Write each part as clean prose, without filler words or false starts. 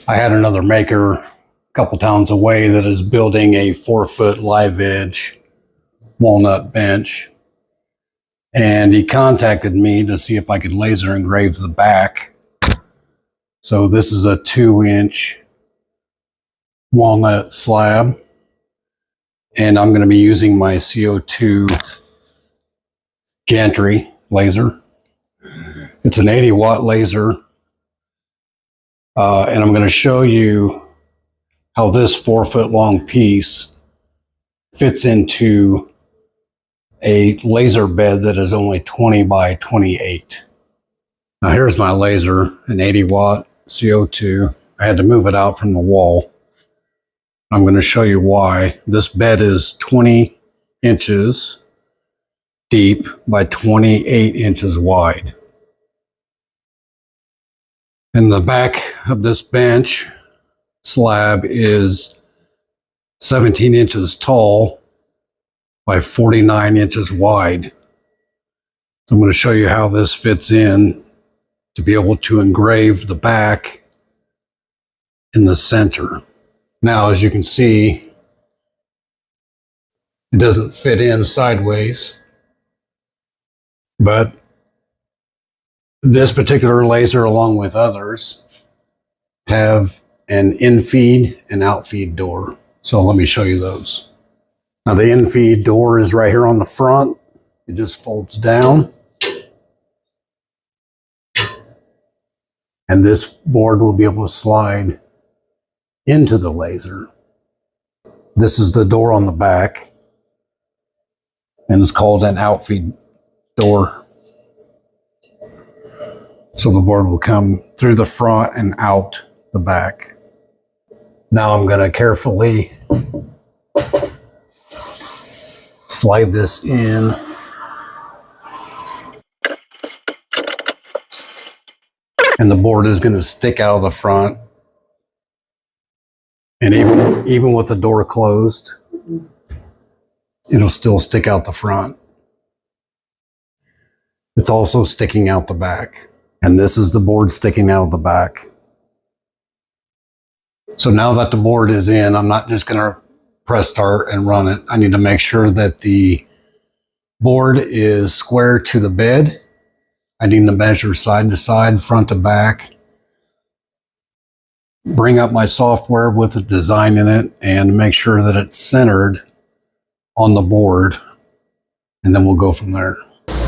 I had another maker a couple towns away that is building a 4-foot live edge walnut bench. And he contacted me to see if I could laser engrave the back. So this is a 2-inch walnut slab. And I'm going to be using my CO2 gantry laser. It's an 80-watt laser. And I'm going to show you how this 4-foot long piece fits into a laser bed that is only 20 by 28. Now here's my laser, an 80-watt CO2. I had to move it out from the wall. I'm going to show you why. This bed is 20 inches deep by 28 inches wide. And the back of this bench slab is 17 inches tall by 49 inches wide. So I'm going to show you how this fits in to be able to engrave the back in the center. Now, as you can see, it doesn't fit in sideways, but this particular laser, along with others, have an in-feed and out-feed door. So let me show you those. Now the in-feed door is right here on the front. It just folds down. And this board will be able to slide into the laser. This is the door on the back, and it's called an out-feed door. So the board will come through the front and out the back. Now I'm going to carefully slide this in. And the board is going to stick out of the front. And even with the door closed, it'll still stick out the front. It's also sticking out the back. And this is the board sticking out of the back. So now that the board is in, I'm not just going to press start and run it. I need to make sure that the board is square to the bed. I need to measure side to side, front to back. Bring up my software with the design in it and make sure that it's centered on the board. And then we'll go from there.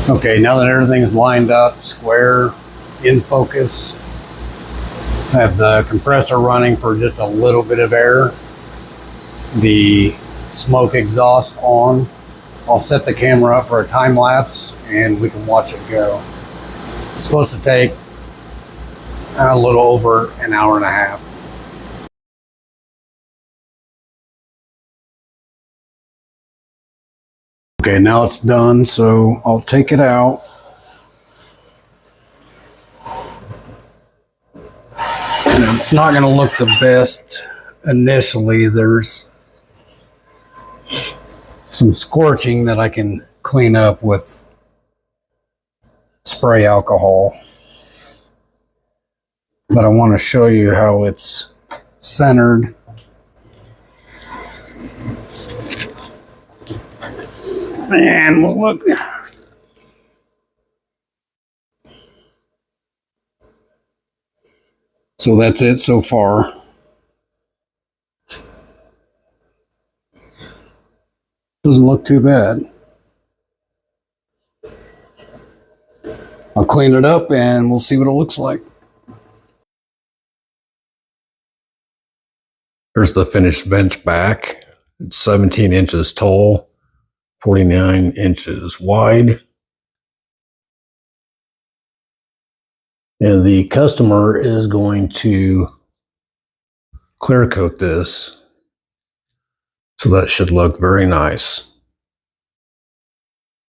Okay, now that everything is lined up, square, in focus, I have the compressor running for just a little bit of air. The smoke exhaust on. I'll set the camera up for a time lapse and we can watch it go. It's supposed to take a little over an hour and a half. Okay, now it's done, so I'll take it out. And it's not going to look the best initially. There's some scorching that I can clean up with spray alcohol. But I want to show you how it's centered. And look. So that's it so far. Doesn't look too bad. I'll clean it up and we'll see what it looks like. Here's the finished bench back. It's 17 inches tall, 49 inches wide. And the customer is going to clear coat this. So that should look very nice.